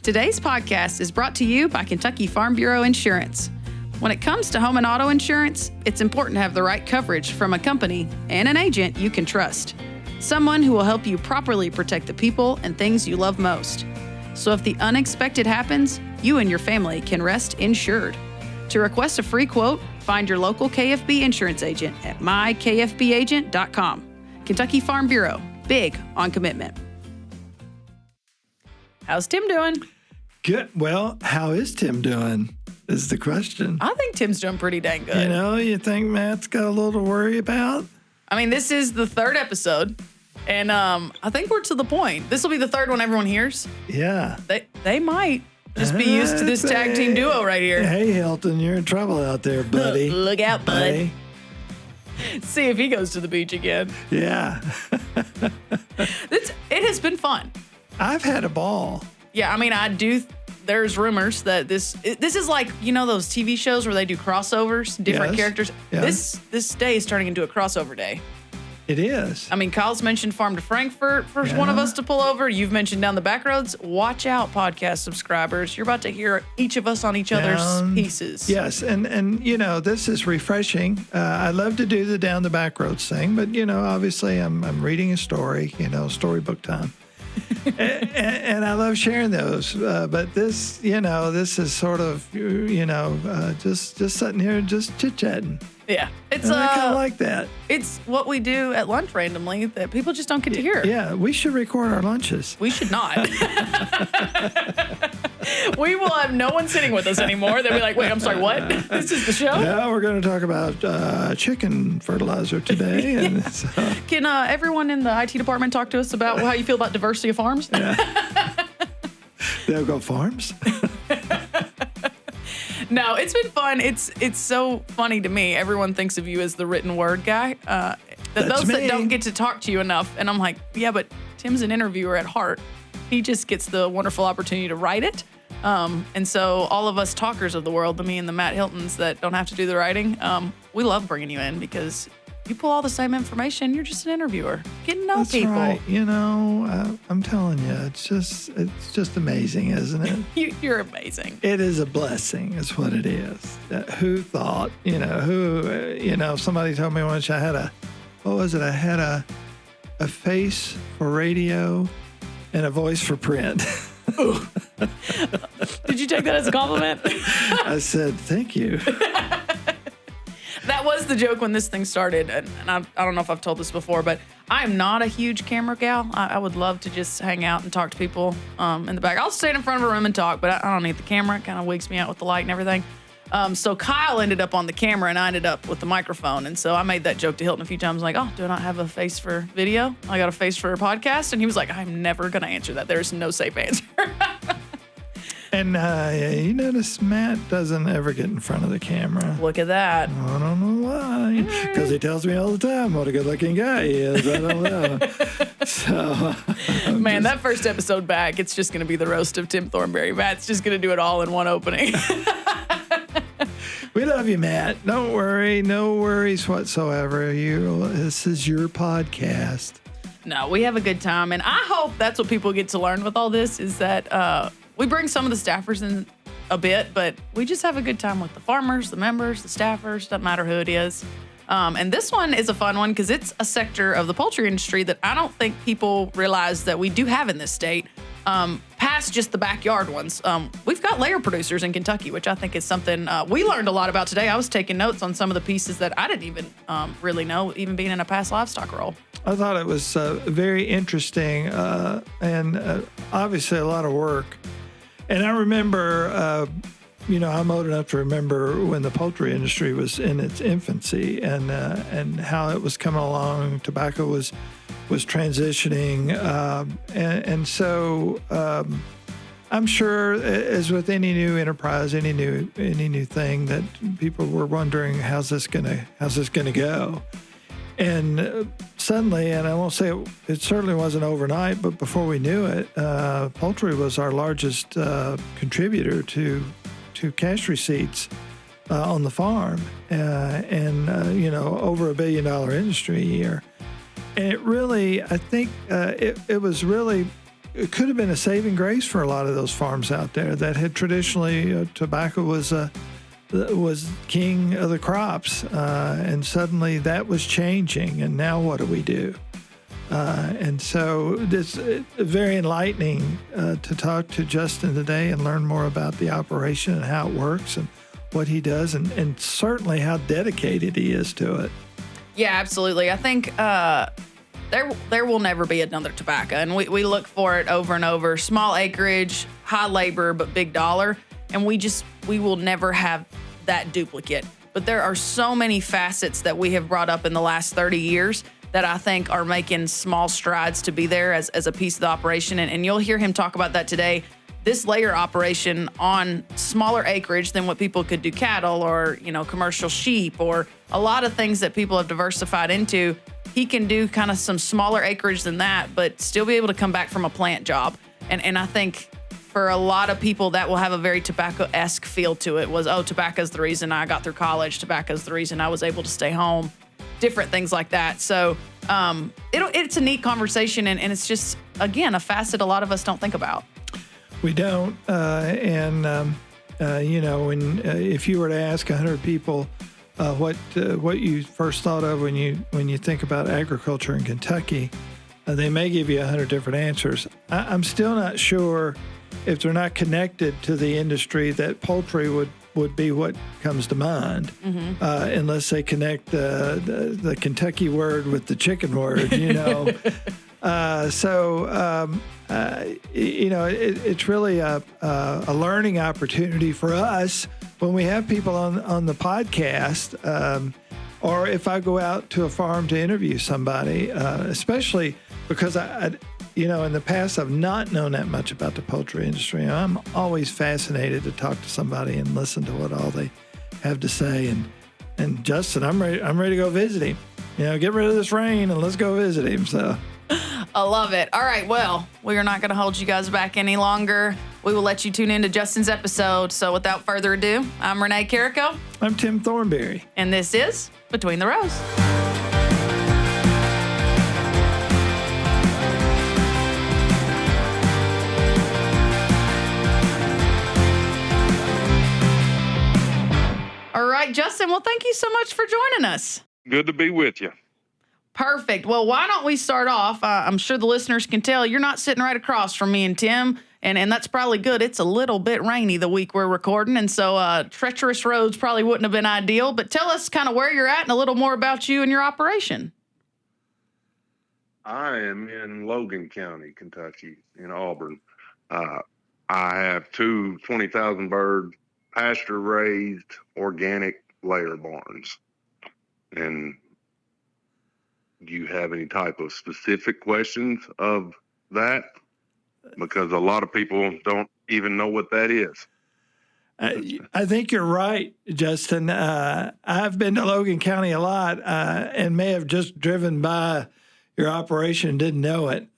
Today's podcast is brought to you by Kentucky Farm Bureau Insurance. When it comes to home and auto insurance, it's important to have the right coverage from a company and an agent you can trust. Someone who will help you properly protect the people and things you love most. So if the unexpected happens, you and your family can rest insured. To request a free quote, find your local KFB insurance agent at mykfbagent.com. Kentucky Farm Bureau, big on commitment. How's Tim doing? Good. Well, how is Tim doing is the question. I think Tim's doing pretty dang good. You know, you think Matt's got a little to worry about? I mean, this is the third episode, and I think we're to the point. This will be the third one everyone hears. Yeah. They might just be used to this tag team duo right here. Hey, Hilton, you're in trouble out there, buddy. Look out, bud. See if he goes to the beach again. Yeah. It has been fun. I've had a ball. Yeah, I mean, there's rumors that this is like, you know, those TV shows where they do crossovers, different characters. Yeah. This day is turning into a crossover day. It is. I mean, Kyle's mentioned Farm to Frankfurt for one of us to pull over. You've mentioned Down the Back Roads. Watch out, podcast subscribers. You're about to hear each of us on each other's pieces. Yes, and you know, this is refreshing. I love to do the Down the Back Roads thing, but, you know, obviously I'm reading a story, you know, storybook time. and I love sharing those. But this, you know, this is sort of, you know, just sitting here and just chit-chatting. Yeah. I kind of like that. It's what we do at lunch randomly that people just don't get to hear. Yeah, we should record our lunches. We should not. We will have no one sitting with us anymore. They'll be like, wait, I'm sorry, what? This is the show? Yeah, we're going to talk about chicken fertilizer today. And so. Can everyone in the IT department talk to us about how you feel about diversity of farms? Yeah. They'll go farms? No, it's been fun. It's so funny to me. Everyone thinks of you as the written word guy. Those that don't get to talk to you enough. And I'm like, yeah, but Tim's an interviewer at heart. He just gets the wonderful opportunity to write it. And so all of us talkers of the world, me and the Matt Hiltons that don't have to do the writing, we love bringing you in because you pull all the same information. You're just an interviewer. Get to know That's people. Right. You know, I'm telling you, it's just amazing, isn't it? You're amazing. It is a blessing, is what it is. Who thought, you know, somebody told me once I had I had a face for radio and a voice for print. Did you take that as a compliment? I said, thank you. That was the joke when this thing started, and I don't know if I've told this before, but I'm not a huge camera gal. I would love to just hang out and talk to people in the back. I'll stand in front of a room and talk, but I don't need the camera. It kind of wigs me out with the light and everything. So Kyle ended up on the camera, and I ended up with the microphone, and so I made that joke to Hilton a few times, like, oh, do I not have a face for video? I got a face for a podcast? And he was like, I'm never going to answer that. There's no safe answer. And you notice Matt doesn't ever get in front of the camera. Look at that. I don't know why. Because he tells me all the time what a good-looking guy he is. I don't know. So, man, that first episode back, it's just going to be the roast of Tim Thornberry. Matt's just going to do it all in one opening. We love you, Matt. Don't worry. No worries whatsoever. This is your podcast. No, we have a good time. And I hope that's what people get to learn with all this is that we bring some of the staffers in a bit, but we just have a good time with the farmers, the members, the staffers, doesn't matter who it is. And this one is a fun one because it's a sector of the poultry industry that I don't think people realize that we do have in this state. Past just the backyard ones. We've got layer producers in Kentucky, which I think is something we learned a lot about today. I was taking notes on some of the pieces that I didn't even really know, even being in a past livestock role. I thought it was very interesting and obviously a lot of work. And I remember, you know, I'm old enough to remember when the poultry industry was in its infancy and how it was coming along. Tobacco was transitioning, and so I'm sure, as with any new enterprise, any new thing, that people were wondering how's this gonna go. And suddenly, and I won't say it certainly wasn't overnight, but before we knew it, poultry was our largest contributor to cash receipts on the farm, and you know, over $1 billion industry a year. And it really, I think, it was really it could have been a saving grace for a lot of those farms out there that had traditionally tobacco was king of the crops, and suddenly that was changing. And now what do we do? And so it's very enlightening to talk to Justin today and learn more about the operation and how it works and what he does, and certainly how dedicated he is to it. Yeah, absolutely. I think there will never be another tobacco, and we look for it over and over. Small acreage, high labor, but big dollar, and we will never have that duplicate. But there are so many facets that we have brought up in the last 30 years that I think are making small strides to be there as a piece of the operation, and you'll hear him talk about that today. This layer operation on smaller acreage than what people could do cattle or, commercial sheep or a lot of things that people have diversified into. He can do kind of some smaller acreage than that, but still be able to come back from a plant job. And I think for a lot of people that will have a very tobacco-esque feel to it was, tobacco's the reason I got through college. Tobacco's the reason I was able to stay home. Different things like that. So it's a neat conversation, and it's just, again, a facet a lot of us don't think about. We don't, if you were to ask 100 people what you first thought of when you think about agriculture in Kentucky, they may give you 100 different answers. I'm still not sure if they're not connected to the industry that poultry would be what comes to mind, unless they connect the Kentucky word with the chicken word, It's really a learning opportunity for us when we have people on the podcast, or if I go out to a farm to interview somebody, especially because in the past I've not known that much about the poultry industry. I'm always fascinated to talk to somebody and listen to what all they have to say. And Justin, I'm ready to go visit him. Get rid of this rain and let's go visit him. So. I love it. All right, well, we are not going to hold you guys back any longer. We will let you tune into Justin's episode. So without further ado, I'm Renee Carrico. I'm Tim Thornberry. And this is Between the Rows. All right, Justin, well, thank you so much for joining us. Good to be with you. Perfect. Well, why don't we start off? I'm sure the listeners can tell you're not sitting right across from me and Tim, and that's probably good. It's a little bit rainy the week we're recording, and so treacherous roads probably wouldn't have been ideal. But tell us kind of where you're at and a little more about you and your operation. I am in Logan County, Kentucky, in Auburn. I have two 20,000 bird pasture-raised organic layer barns. And do you have any type of specific questions of that? Because a lot of people don't even know what that is. I think you're right, Justin. I've been to Logan County a lot and may have just driven by your operation and didn't know it.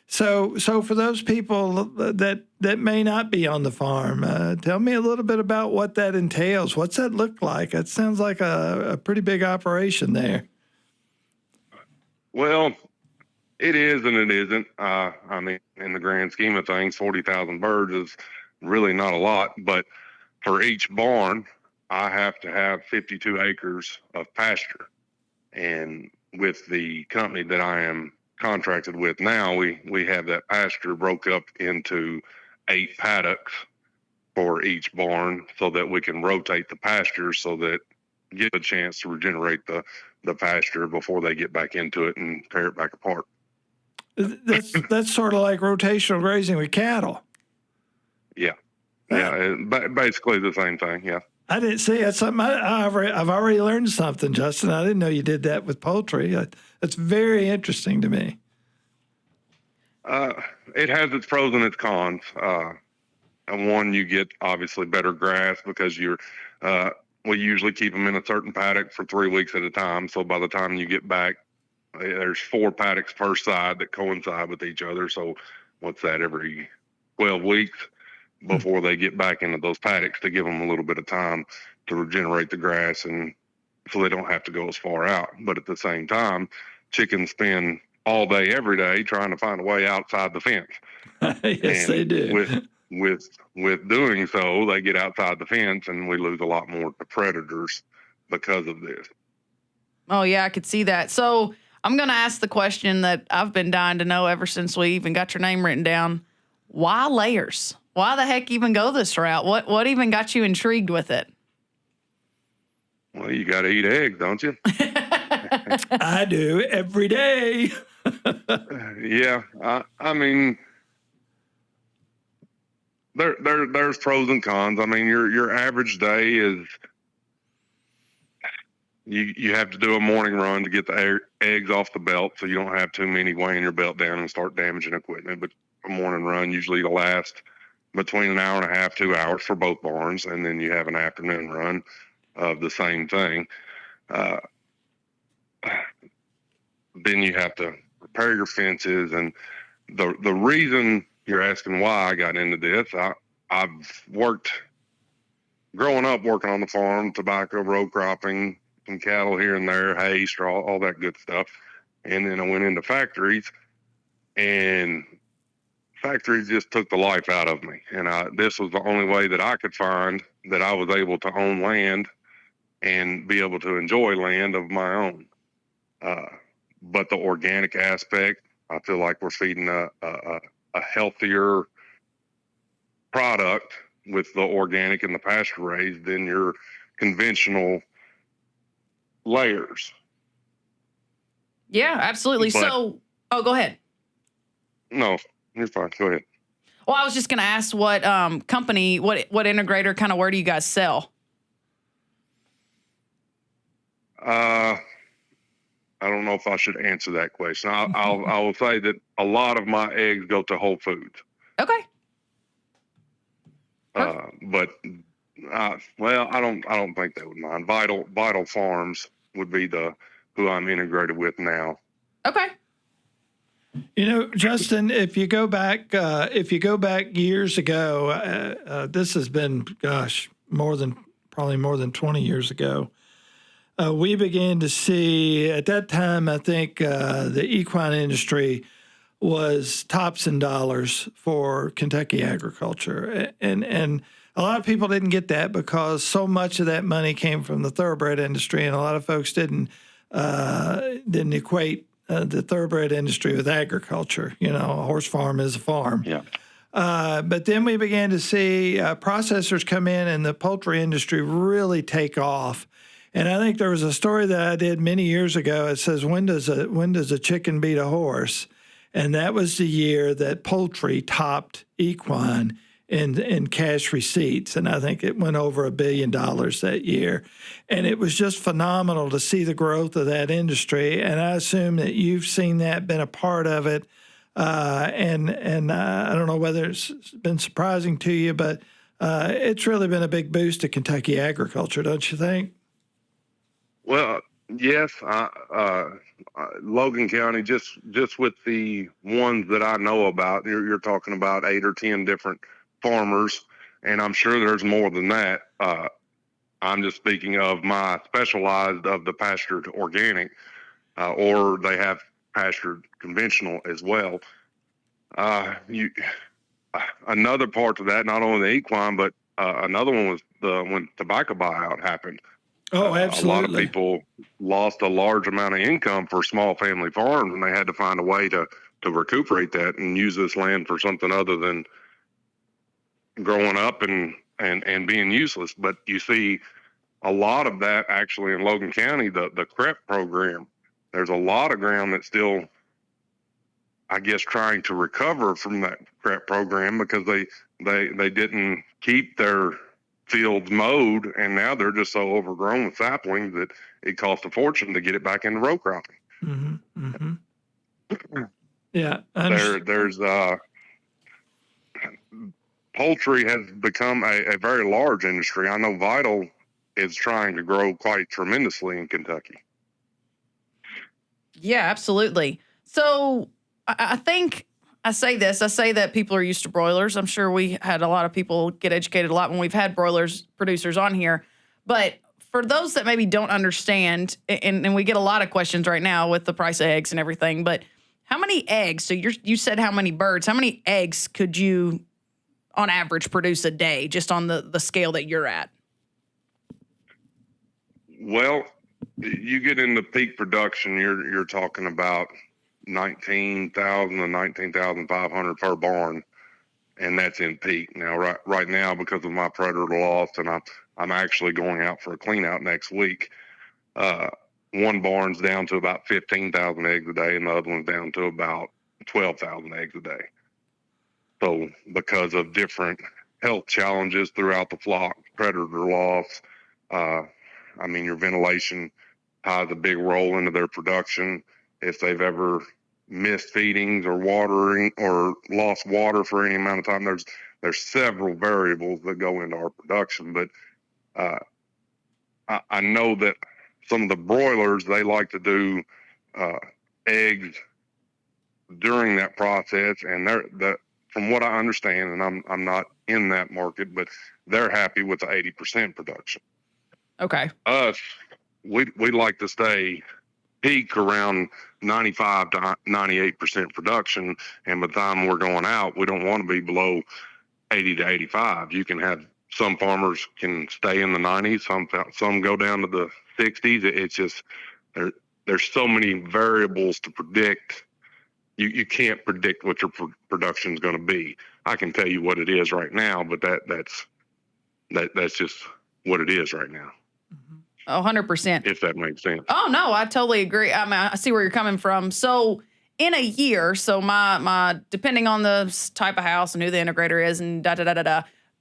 So for those people that may not be on the farm, tell me a little bit about what that entails. What's that look like? It sounds like a pretty big operation there. Well, it is and it isn't. I mean, in the grand scheme of things, 40,000 birds is really not a lot. But for each barn, I have to have 52 acres of pasture. And with the company that I am contracted with now, we have that pasture broke up into 8 paddocks for each barn so that we can rotate the pasture so that get a chance to regenerate the pasture before they get back into it and tear it back apart. That's sort of like rotational grazing with cattle. Yeah. Basically the same thing. Yeah. I didn't see that's something I've already learned something, Justin. I didn't know you did that with poultry. That's very interesting to me. It has its pros and its cons. And one, you get obviously better grass because we usually keep them in a certain paddock for 3 weeks at a time. So by the time you get back, there's 4 paddocks per side that coincide with each other. So what's that, every 12 weeks before they get back into those paddocks to give them a little bit of time to regenerate the grass and so they don't have to go as far out. But at the same time, chickens spend all day, every day, trying to find a way outside the fence. Yes, And they do. with doing so, they get outside the fence, and we lose a lot more to predators because of this. Oh, yeah, I could see that. So I'm going to ask the question that I've been dying to know ever since we even got your name written down. Why layers? Why the heck even go this route? What even got you intrigued with it? Well, you got to eat eggs, don't you? I do every day. Yeah, I mean, there's pros and cons. I mean, your average day is you have to do a morning run to get the eggs off the belt, so you don't have too many weighing your belt down and start damaging equipment. But a morning run usually will last between an hour and a half, 2 hours for both barns, and then you have an afternoon run of the same thing. Then you have to repair your fences, and the reason you're asking why I got into this, I've worked growing up working on the farm, tobacco, row cropping, some cattle here and there, hay, straw, all that good stuff. And then I went into factories, and factories just took the life out of me. And this was the only way that I could find that I was able to own land and be able to enjoy land of my own. But the organic aspect, I feel like we're feeding a healthier product with the organic and the pasture raised than your conventional layers. Yeah, absolutely. So, go ahead. No, you're fine. Go ahead. Well, I was just going to ask what company, what integrator, kind of where do you guys sell? I don't know if I should answer that question. I will say that a lot of my eggs go to Whole Foods. Okay. But well, I don't think they would mind. Vital Farms would be who I'm integrated with now. Okay. You know, Justin, if you go back years ago, this has been, probably more than 20 years ago. We began to see, at that time, I think the equine industry was tops and dollars for Kentucky agriculture. And a lot of people didn't get that because so much of that money came from the thoroughbred industry, and a lot of folks didn't equate the thoroughbred industry with agriculture. You know, a horse farm is a farm. Yeah. But then we began to see processors come in and the poultry industry really take off. And I think there was a story that I did many years ago. It says, when does a chicken beat a horse? And that was the year that poultry topped equine in cash receipts. And I think it went over $1 billion that year. And it was just phenomenal to see the growth of that industry. And I assume that you've seen that, been a part of it. And I don't know whether it's been surprising to you, but it's really been a big boost to Kentucky agriculture, don't you think? Well, yes. Logan County, just with the ones that I know about, you're talking about 8 or 10 different farmers, and I'm sure there's more than that. I'm just speaking of my specialized of the pastured organic, or they have pastured conventional as well. Another part to that, not only the equine, but another one was when tobacco buyout happened. Oh, absolutely. A lot of people lost a large amount of income for small family farms, and they had to find a way to recuperate that and use this land for something other than growing up and being useless. But you see a lot of that actually in Logan County, the CREP program. There's a lot of ground that's still, I guess, trying to recover from that CREP program because they didn't keep their fields mowed, and now they're just so overgrown with saplings that it costs a fortune to get it back into row cropping. Mm-hmm. Mm-hmm. Yeah. There's poultry has become a very large industry. I know Vital is trying to grow quite tremendously in Kentucky. Yeah, absolutely. So I think I say that people are used to broilers. I'm sure we had a lot of people get educated a lot when we've had broilers producers on here. But for those that maybe don't understand, and we get a lot of questions right now with the price of eggs and everything, but How many eggs? So you said how many birds? How many eggs could you, on average, produce a day, just on the scale that you're at? Well, you get into peak production, you're talking about 19,000 to 19,500 per barn, and that's in peak. Now, right now, because of my predator loss, and I'm actually going out for a clean out next week. One barn's down to about 15,000 eggs a day, and the other one's down to about 12,000 eggs a day. So, because of different health challenges throughout the flock, predator loss, I mean, your ventilation ties a big role into their production. If they've ever missed feedings or watering or lost water for any amount of time, there's several variables that go into our production. But I know that some of the broilers, they like to do eggs during that process, and from what I understand, and I'm not in that market, but they're happy with the 80% production. Okay. Us, we like to stay peak around 95 to 98% production, and by the time we're going out, we don't want to be below 80 to 85. You can have some farmers can stay in the 90s, some go down to the 60s. It's just there's so many variables to predict. You can't predict what your production is going to be. I can tell you what it is right now, but that's just what it is right now. 100%. If that makes sense. Oh, no, I totally agree. I mean, I see where you're coming from. So in a year, so my depending on the type of house and who the integrator is and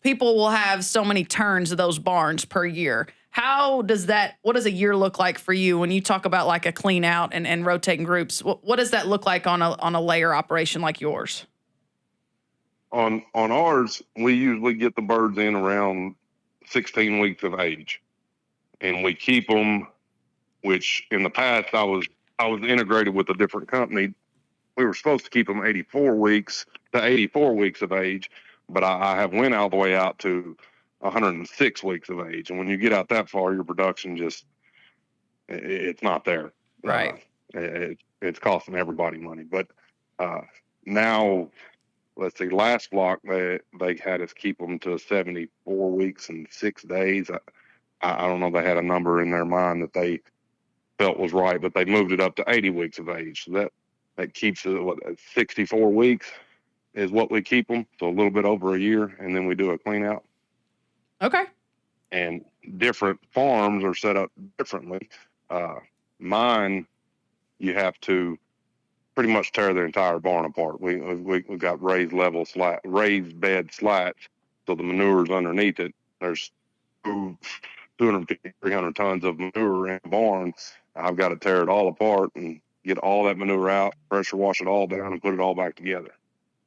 people will have so many turns of those barns per year. What does a year look like for you when you talk about like a clean out and rotating groups? What does that look like on a layer operation like yours? On ours, we usually get the birds in around 16 weeks of age, and we keep them. Which in the past I was integrated with a different company. We were supposed to keep them 84 weeks of age, but I have went all the way out to 106 weeks of age. And when you get out that far, your production it's not there. Right. It's costing everybody money. But now, let's see, last block, they had us keep them to 74 weeks and 6 days. I don't know, they had a number in their mind that they felt was right, but they moved it up to 80 weeks of age. So that keeps it, 64 weeks is what we keep them. So a little bit over a year, and then we do a clean out. Okay. And different farms are set up differently. Mine, you have to pretty much tear the entire barn apart. We got raised bed slats, so the manure's underneath it. There's 250, 300 tons of manure in the barn. I've got to tear it all apart and get all that manure out, pressure wash it all down, and put it all back together.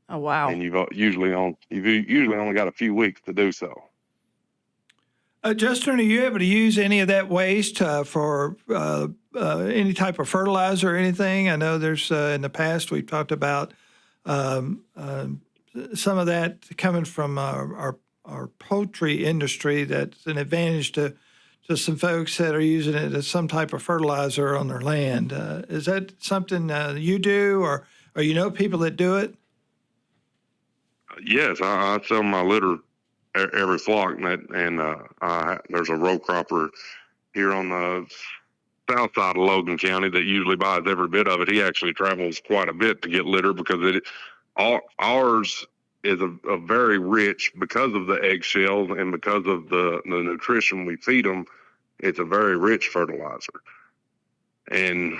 Oh, wow. And you've usually only got a few weeks to do so. Justin, are you able to use any of that waste for any type of fertilizer or anything? I know there's in the past we've talked about some of that coming from our poultry industry. That's an advantage to some folks that are using it as some type of fertilizer on their land. Is that something you do, or you know people that do it? Yes, I sell my litter every flock, and there's a row cropper here on the south side of Logan County that usually buys every bit of it. He actually travels quite a bit to get litter because ours is a very rich, because of the eggshells and because of the nutrition we feed them. It's a very rich fertilizer. And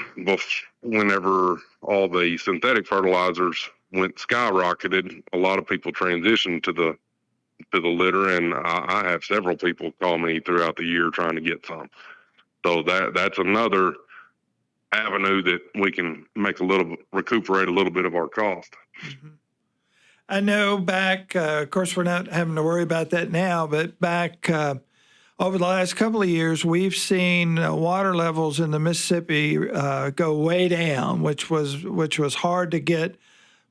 whenever all the synthetic fertilizers went skyrocketed, a lot of people transitioned to the litter, and I have several people call me throughout the year trying to get some. So that's another avenue that we can recuperate a little bit of our cost. Mm-hmm. I know back, of course, we're not having to worry about that now, but back over the last couple of years, we've seen water levels in the Mississippi go way down, which was hard to get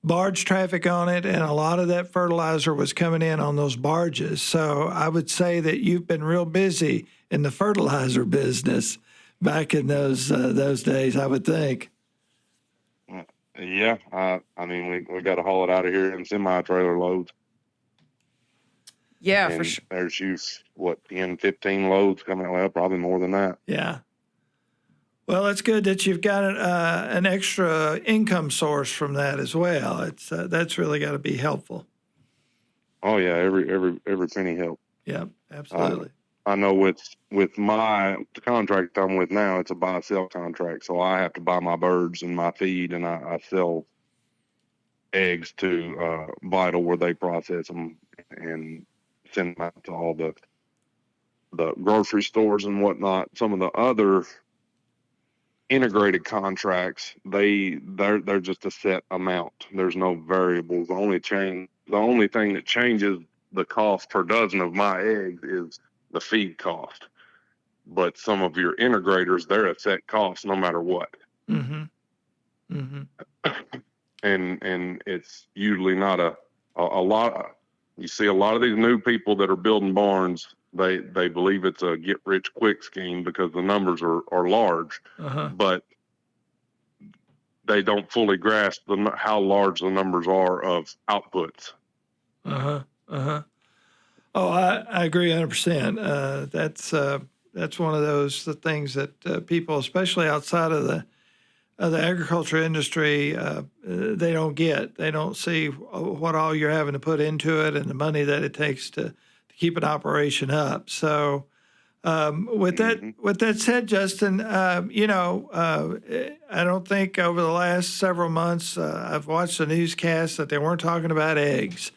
barge traffic on it, and a lot of that fertilizer was coming in on those barges. So I would say that you've been real busy in the fertilizer business back in those days, I would think. Yeah, I mean, we got to haul it out of here in semi-trailer loads. Yeah, for And sure. there's 10, 15 loads coming out, well, probably more than that. Yeah. Well, it's good that you've got an extra income source from that as well. It's that's really got to be helpful. Oh yeah, every penny helps. Yep, absolutely. I know with the contract I'm with now, it's a buy sell contract, so I have to buy my birds and my feed, and I sell eggs to Vital where they process them and send them out to all the grocery stores and whatnot. Some of the other integrated contracts, they're just a set amount. There's no variables. The only thing that changes the cost per dozen of my eggs is the feed cost. But some of your integrators, they're a set cost no matter what. Mm-hmm. Mm-hmm. And it's usually not a lot. You see a lot of these new people that are building barns. They believe it's a get rich quick scheme because the numbers are large, but they don't fully grasp how large the numbers are of outputs. Oh, I agree 100%. That's one of those things that people, especially outside of the agriculture industry, they don't get. They don't see what all you're having to put into it and the money that it takes to keep an operation up. So, with that said, Justin, I don't think over the last several months I've watched a newscast that they weren't talking about eggs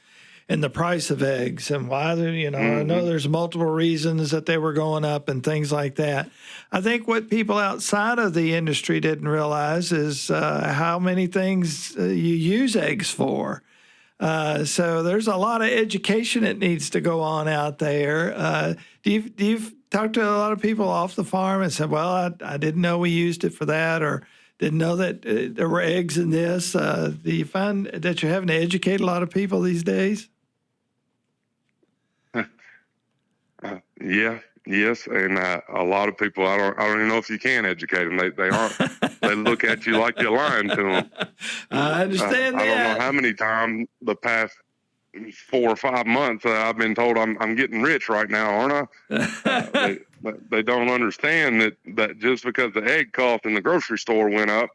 and the price of eggs and why they're, I know there's multiple reasons that they were going up and things like that. I think what people outside of the industry didn't realize is how many things you use eggs for. So there's a lot of education that needs to go on out there. Do you talk to a lot of people off the farm and said, well, I didn't know we used it for that, or didn't know that there were eggs in this? Do you find that you're having to educate a lot of people these days? Yes, and a lot of people, I don't even know if you can educate them. They aren't. They look at you like you're lying to them. I understand that. I don't know how many times the past 4 or 5 months I've been told I'm getting rich right now, aren't I? They don't understand that just because the egg cost in the grocery store went up,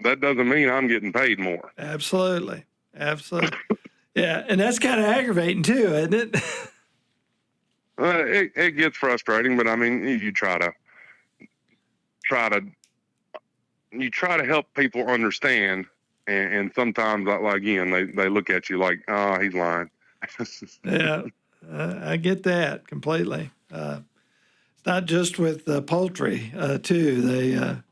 that doesn't mean I'm getting paid more. Absolutely. Yeah, and that's kind of aggravating too, isn't it? It gets frustrating, but I mean, you try to help people understand, and sometimes, like again, they look at you like, oh, he's lying. Yeah, I get that completely. It's not just with poultry too.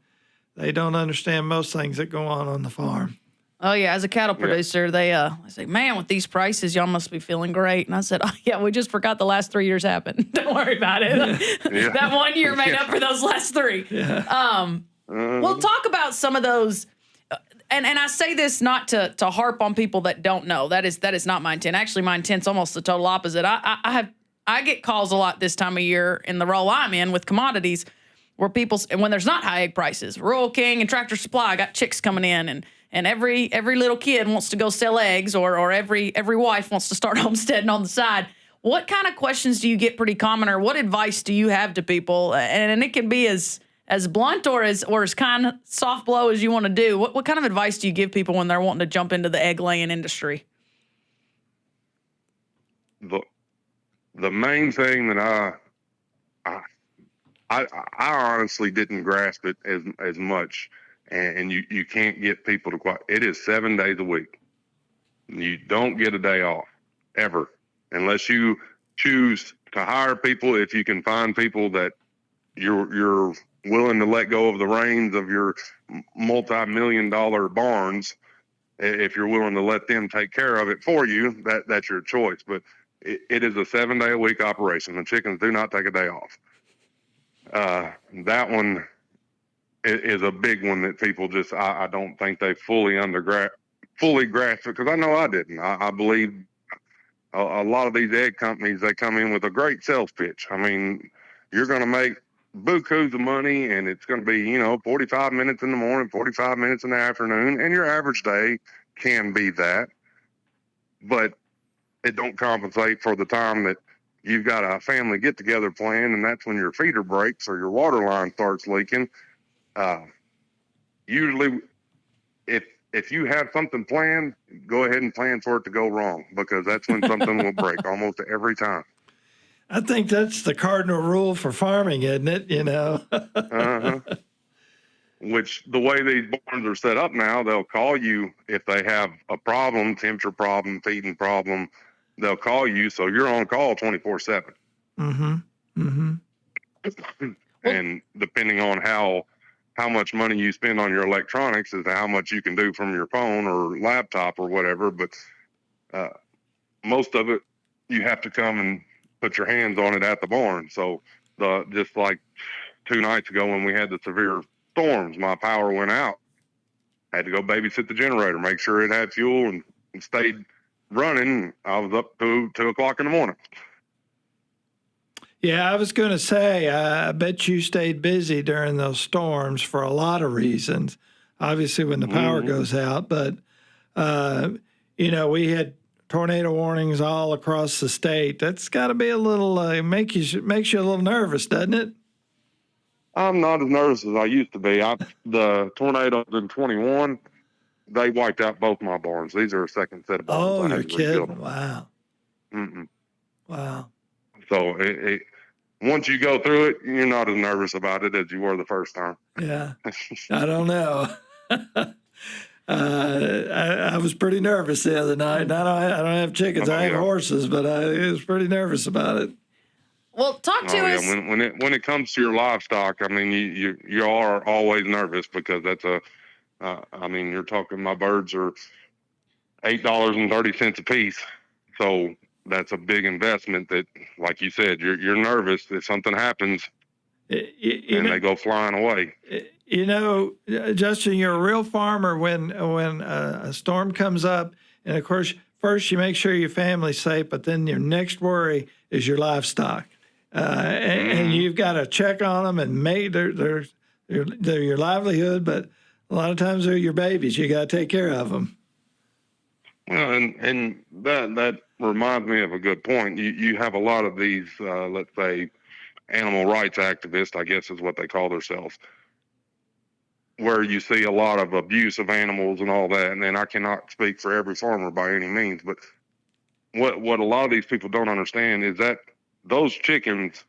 They don't understand most things that go on the farm. Oh, yeah. As a cattle producer, they say, man, with these prices, y'all must be feeling great. And I said, oh, yeah, we just forgot the last 3 years happened. Don't worry about it. Yeah. That 1 year made up for those last 3. Yeah. We'll talk about some of those. And I say this not to harp on people that don't know. That is not my intent. Actually, my intent's almost the total opposite. I get calls a lot this time of year in the role I'm in with commodities where people, when there's not high egg prices, Rural King and Tractor Supply got chicks coming in, and every little kid wants to go sell eggs, or every wife wants to start homesteading on the side. What kind of questions do you get pretty common, or what advice do you have to people? And it can be as blunt or as kind of soft blow as you want to do. What kind of advice do you give people when they're wanting to jump into the egg laying industry? The main thing that I honestly didn't grasp it as much. And you can't get people to quite. It is 7 days a week. You don't get a day off ever, unless you choose to hire people. If you can find people that you're willing to let go of the reins of your multi-million-dollar barns, if you're willing to let them take care of it for you, that's your choice. But it is a 7 day a week operation. The chickens do not take a day off. That one is a big one that people just, I don't think they fully grasp it, because I know I didn't. I believe a lot of these egg companies, they come in with a great sales pitch. I mean, you're going to make bukus of money, and it's going to be 45 minutes in the morning, 45 minutes in the afternoon, and your average day can be that, but it don't compensate for the time that you've got a family get together planned, and that's when your feeder breaks or your water line starts leaking. Usually, if you have something planned, go ahead and plan for it to go wrong, because that's when something will break almost every time. I think that's the cardinal rule for farming, isn't it? Uh-huh. Which, the way these barns are set up now, they'll call you if they have a problem, temperature problem, feeding problem. They'll call you, so you're on call 24/7. Mm-hmm. Mm-hmm. And depending on how much money you spend on your electronics is how much you can do from your phone or laptop or whatever. But most of it, you have to come and put your hands on it at the barn. So just like 2 nights ago when we had the severe storms, my power went out. I had to go babysit the generator, make sure it had fuel and stayed running. I was up to 2 o'clock in the morning. Yeah, I was going to say, I bet you stayed busy during those storms for a lot of reasons. Obviously, when the power goes out, but we had tornado warnings all across the state. That's got to be a little makes you a little nervous, doesn't it? I'm not as nervous as I used to be. The tornadoes in 21, they wiped out both my barns. These are a second set of barns. Oh, you're kidding! Wow. Mm-mm. Wow. So once you go through it, you're not as nervous about it as you were the first time. Yeah. I don't know. I was pretty nervous the other night. I don't have chickens. I have horses, but I was pretty nervous about it. Well, talk to us. Yeah. When it comes to your livestock, I mean, you are always nervous, because that's you're talking, my birds are $8.30 a piece. So that's a big investment that, like you said, you're nervous if something happens and they go flying away. Justin, you're a real farmer when a storm comes up, and of course, first you make sure your family's safe, but then your next worry is your livestock. And you've got to check on them and make they're your livelihood, but a lot of times they're your babies. You got to take care of them. Well, and that reminds me of a good point. You have a lot of these, let's say, animal rights activists, I guess is what they call themselves, where you see a lot of abuse of animals and all that. And then I cannot speak for every farmer by any means, but what a lot of these people don't understand is that those chickens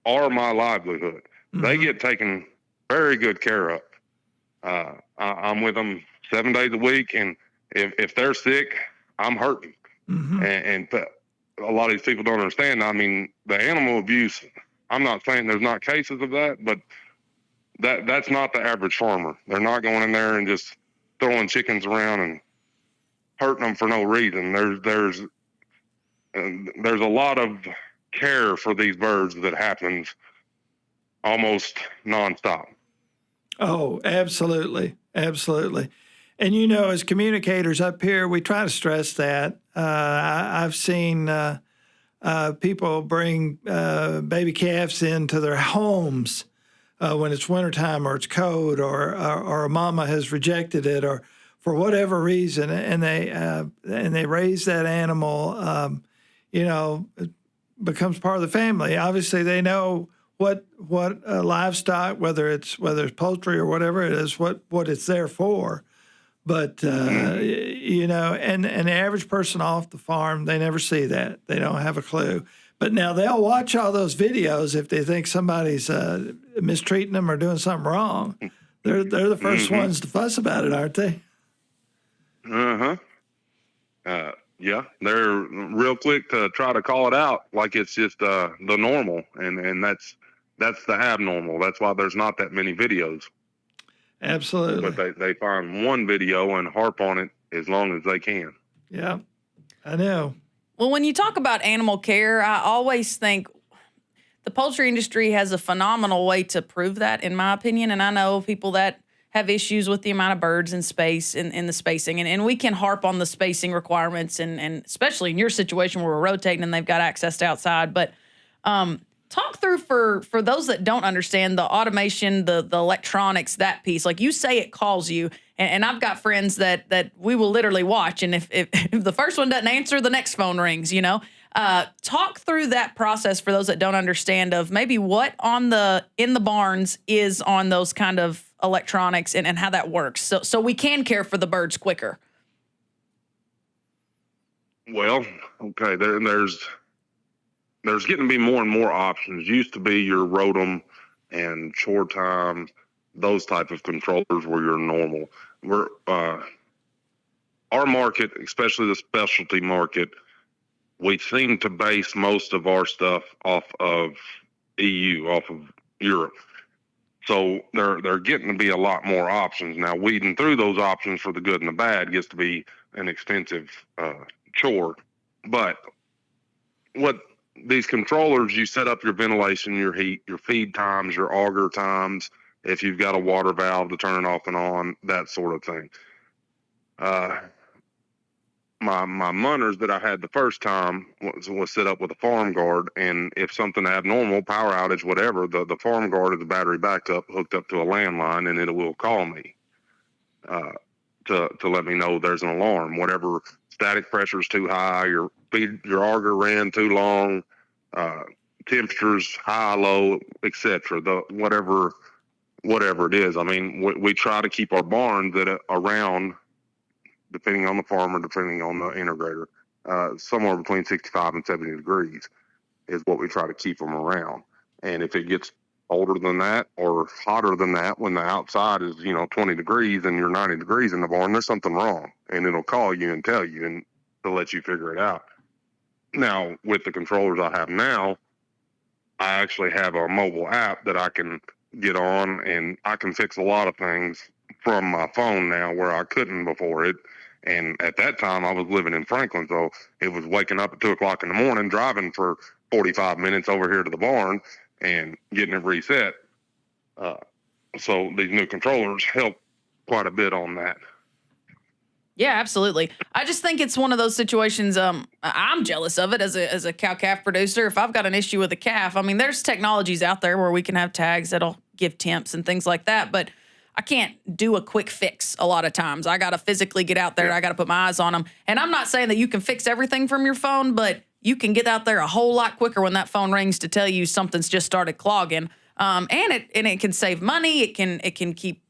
are my livelihood. Mm-hmm. They get taken very good care of. I'm with them 7 days a week, and if they're sick, I'm hurting. Mm-hmm. And a lot of these people don't understand. I mean, the animal abuse, I'm not saying there's not cases of that, but that's not the average farmer. They're not going in there and just throwing chickens around and hurting them for no reason. There's a lot of care for these birds that happens almost nonstop. Oh, absolutely. Absolutely. And, as communicators up here, we try to stress that. I've seen people bring baby calves into their homes when it's wintertime or it's cold, or a mama has rejected it, or for whatever reason, and they raise that animal. It becomes part of the family. Obviously, they know what livestock, whether it's poultry or whatever it is, what it's there for. But and the average person off the farm, they never see that. They don't have a clue. But now they'll watch all those videos if they think somebody's mistreating them or doing something wrong. They're the first ones to fuss about it, aren't they? Yeah, they're real quick to try to call it out like it's just the normal, and that's the abnormal. That's why there's not that many videos. Absolutely. But they find one video and harp on it as long as they can. Yeah, I know. Well, when you talk about animal care, I always think the poultry industry has a phenomenal way to prove that, in my opinion. And I know people that have issues with the amount of birds in space and the spacing. And we can harp on the spacing requirements, and especially in your situation where we're rotating and they've got access to outside. But talk talk through for those that don't understand the automation, the electronics, that piece. Like you say, it calls you, and I've got friends that we will literally watch, and if the first one doesn't answer, the next phone rings. Talk through that process for those that don't understand of maybe what in the barns is on those kind of electronics and how that works, so we can care for the birds quicker. Well, okay, there's getting to be more and more options. Used to be your Rotom and Chore Time, those type of controllers were your normal. Our market, especially the specialty market, we seem to base most of our stuff off of EU, off of Europe. So they're getting to be a lot more options. Now, weeding through those options for the good and the bad gets to be an extensive chore. But what these controllers, you set up your ventilation, your heat, your feed times, your auger times, if you've got a water valve to turn it off and on, that sort of thing. My munners that I had the first time was set up with a farm guard, and if something abnormal, power outage, whatever, the farm guard is a battery backup hooked up to a landline, and it will call me to let me know there's an alarm. Whatever static pressure is too high, your auger ran too long, temperatures high, low, etc. Whatever it is. I mean, we try to keep our barns around, depending on the farmer, depending on the integrator, somewhere between 65 and 70 degrees is what we try to keep them around. And if it gets colder than that or hotter than that, when the outside is 20 degrees and you're 90 degrees in the barn, there's something wrong, and it'll call you and tell you and to let you figure it out. Now, with the controllers I have now, I actually have a mobile app that I can get on, and I can fix a lot of things from my phone now where I couldn't before it. And at that time, I was living in Franklin, so it was waking up at 2 o'clock in the morning, driving for 45 minutes over here to the barn and getting it reset. So these new controllers help quite a bit on that. Yeah, absolutely. I just think it's one of those situations. I'm jealous of it as a cow-calf producer. If I've got an issue with a calf, I mean, there's technologies out there where we can have tags that'll give temps and things like that, but I can't do a quick fix a lot of times. I got to physically get out there. I got to put my eyes on them. And I'm not saying that you can fix everything from your phone, but you can get out there a whole lot quicker when that phone rings to tell you something's just started clogging. And it can save money. It can keep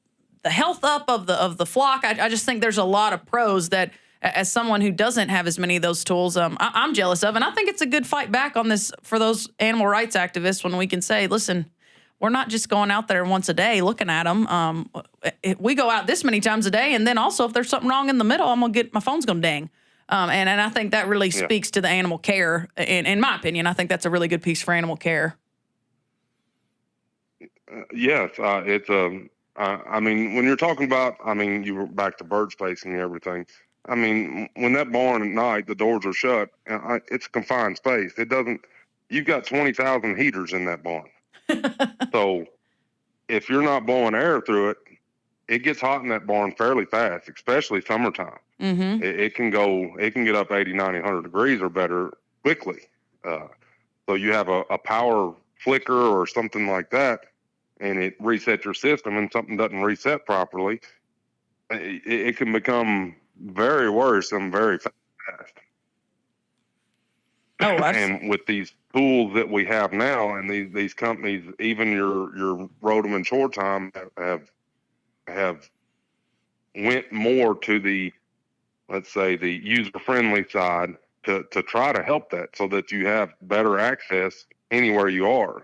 the health up of the flock. I just think there's a lot of pros that, as someone who doesn't have as many of those tools, I'm jealous of. And I think it's a good fight back on this for those animal rights activists when we can say, listen, we're not just going out there once a day looking at them. We go out this many times a day, and then also if there's something wrong in the middle, my phone's going to ding. And I think that really speaks to the animal care. In my opinion, I think that's a really good piece for animal care. Yes, it's I mean, when you're talking about, you were back to bird spacing and everything. I mean, when that barn at night, the doors are shut, it's a confined space. You've got 20,000 heaters in that barn. So if you're not blowing air through it, it gets hot in that barn fairly fast, especially summertime. Mm-hmm. It can get up 80, 90, 100 degrees or better quickly. So you have a power flicker or something like that, and it resets your system, and something doesn't reset properly, it can become very worrisome very fast. Oh, and with these tools that we have now, and these companies, even your Rotom and Chore Time have went more to the, let's say, the user-friendly side to try to help that, so that you have better access anywhere you are.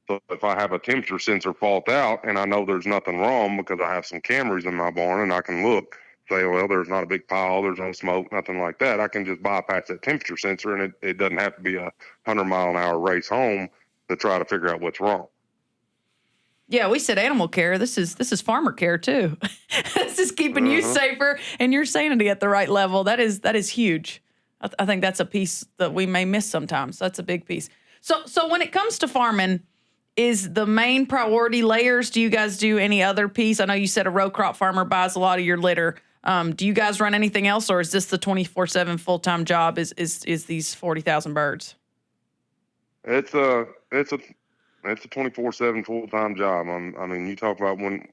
So if I have a temperature sensor fault out and I know there's nothing wrong because I have some cameras in my barn and I can look, say, well, there's not a big pile, there's no smoke, nothing like that, I can just bypass that temperature sensor, and it doesn't have to be a 100-mile-an-hour race home to try to figure out what's wrong. Yeah, we said animal care. This is farmer care too. This is keeping you safer and your sanity at the right level. That is huge. I think that's a piece that we may miss sometimes. That's a big piece. So when it comes to farming, is the main priority layers? Do you guys do any other piece? I know you said a row crop farmer buys a lot of your litter. Do you guys run anything else, or is this the 24/7 full-time job? Is these 40,000 birds? it's a 24/7 full time job. I mean, you talk about when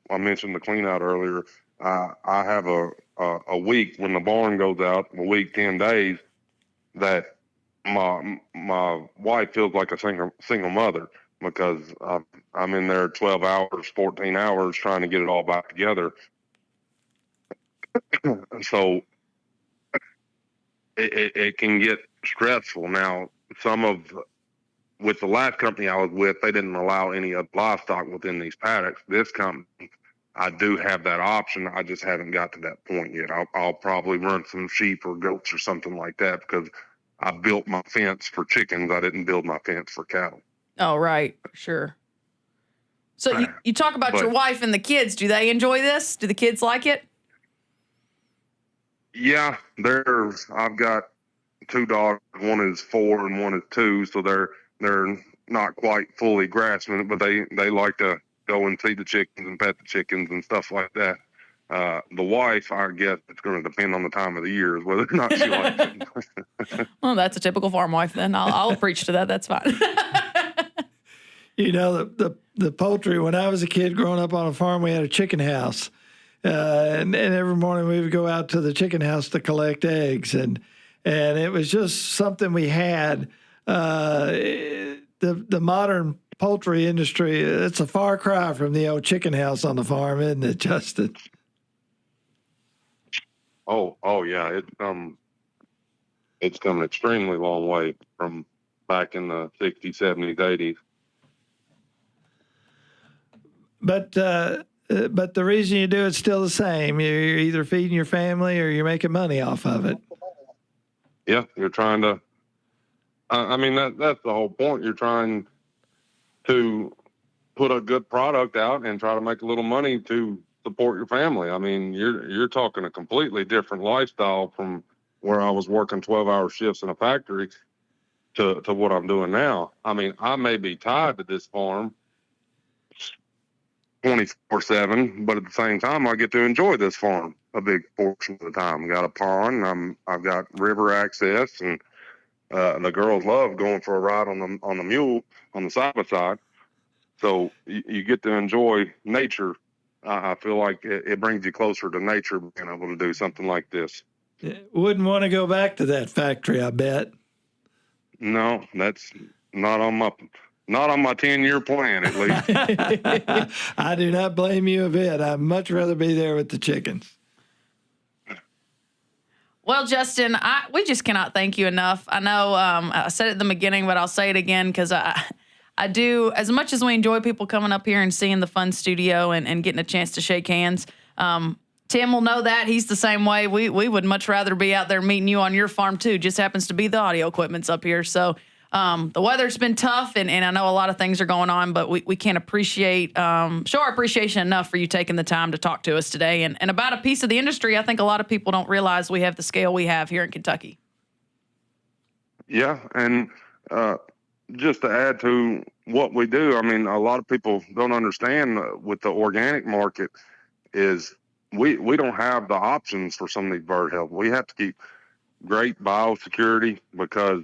I mentioned the clean out earlier. I have a week when the barn goes out, a week 10 days that my wife feels like a single mother because I'm in there 12 hours, 14 hours trying to get it all back together. So it can get stressful. Now, with the last company I was with, they didn't allow any of livestock within these paddocks. This company, I do have that option. I just haven't got to that point yet. I'll probably run some sheep or goats or something like that because I built my fence for chickens. I didn't build my fence for cattle. Oh, right. Sure. So you talk about your wife and the kids. Do they enjoy this? Do the kids like it? Yeah, I've got two daughters. One is 4 and one is 2, so they're not quite fully grasping it, but they like to go and see the chickens and pet the chickens and stuff like that. The wife, I guess it's going to depend on the time of the year whether or not she likes it. Well, that's a typical farm wife then. I'll preach to that. That's fine. You know, the poultry, when I was a kid growing up on a farm, we had a chicken house. And every morning we would go out to the chicken house to collect eggs. And it was just something we had. The modern poultry industry, it's a far cry from the old chicken house on the farm, isn't it, Justin? Oh yeah. It's come an extremely long way from back in the 60s, 70s, 80s. But the reason you do it's still the same. You're either feeding your family or you're making money off of it. Yeah, you're trying to. I mean, that's the whole point. You're trying to put a good product out and try to make a little money to support your family. I mean, you're talking a completely different lifestyle from where I was working 12-hour shifts in a factory to what I'm doing now. I mean, I may be tied to this farm 24/7, but at the same time, I get to enjoy this farm a big portion of the time. Got a pond, I've got river access, and the girls love going for a ride on the mule on the side by side. So you get to enjoy nature. I feel like it brings you closer to nature being able to do something like this. Wouldn't want to go back to that factory, I bet. No, that's not on my 10-year plan, at least. I do not blame you a bit. I'd much rather be there with the chickens. Well, Justin, we just cannot thank you enough. I know I said it at the beginning, but I'll say it again because I do, as much as we enjoy people coming up here and seeing the fun studio and getting a chance to shake hands. Tim will know that. He's the same way. We would much rather be out there meeting you on your farm, too. Just happens to be the audio equipment's up here. So the weather's been tough, and I know a lot of things are going on, but we can't show our appreciation enough for you taking the time to talk to us today. And about a piece of the industry, I think a lot of people don't realize we have the scale we have here in Kentucky. Yeah, and just to add to what we do, I mean, a lot of people don't understand with the organic market is we don't have the options for some of these bird health. We have to keep great biosecurity because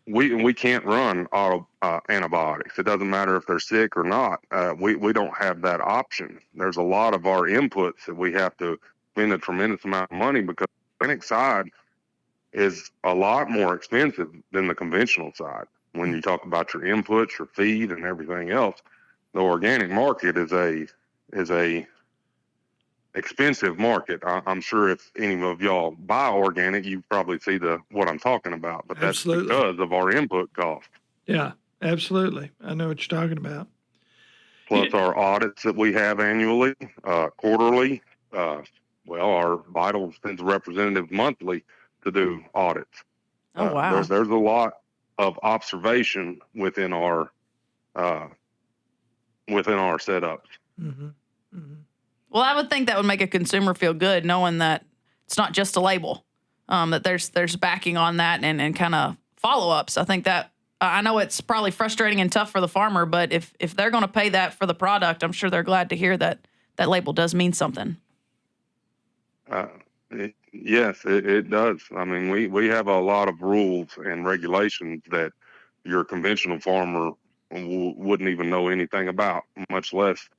we can't run auto antibiotics. It doesn't matter if they're sick or not. We don't have that option. There's a lot of our inputs that we have to spend a tremendous amount of money because the organic side is a lot more expensive than the conventional side. When you talk about your inputs, your feed, and everything else, the organic market is a expensive market. I'm sure if any of y'all buy organic, you probably see what I'm talking about, but that's because of our input cost. Yeah, absolutely. I know what you're talking about. Plus our audits that we have annually, quarterly. Our Vital sends a representative monthly to do audits. Oh, wow. There's a lot of observation within our setups. Mm-hmm. Mm-hmm. Well, I would think that would make a consumer feel good, knowing that it's not just a label, that there's backing on that and kind of follow-ups. I think that I know it's probably frustrating and tough for the farmer, but if they're going to pay that for the product, I'm sure they're glad to hear that label does mean something. Yes, it does. I mean, we have a lot of rules and regulations that your conventional farmer wouldn't even know anything about, much less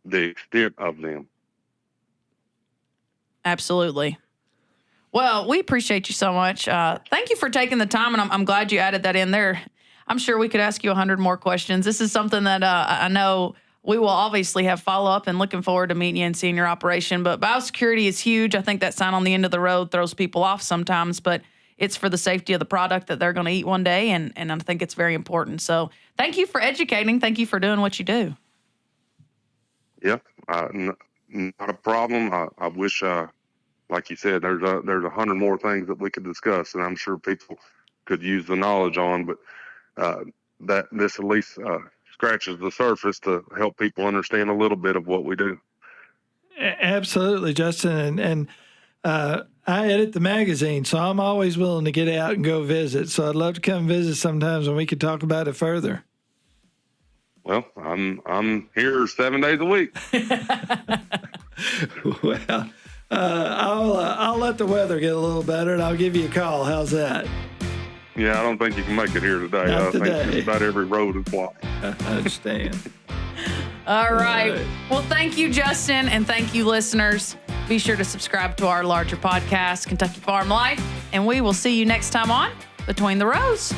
the extent of them. Absolutely. Well, we appreciate you so much. Thank you for taking the time, and I'm glad you added that in there. I'm sure we could ask you 100 more questions. This is something that I know we will obviously have follow-up, and looking forward to meeting you and seeing your operation. But biosecurity is huge. I think that sign on the end of the road throws people off sometimes, but it's for the safety of the product that they're going to eat one day, and I think it's very important. So thank you for educating. Thank you for doing what you do. Yeah, not a problem. I wish, like you said, there's 100 more things that we could discuss, and I'm sure people could use the knowledge on, but that this at least scratches the surface to help people understand a little bit of what we do. Absolutely, Justin. And I edit the magazine, so I'm always willing to get out and go visit. So I'd love to come visit sometimes and we could talk about it further. Well, I'm here 7 days a week. Well, I'll let the weather get a little better and I'll give you a call. How's that? Yeah, I don't think you can make it here today. Not today. think just about every road is blocked. I understand. All right. Well, thank you, Justin, and thank you, listeners. Be sure to subscribe to our larger podcast, Kentucky Farm Life, and we will see you next time on Between the Rows.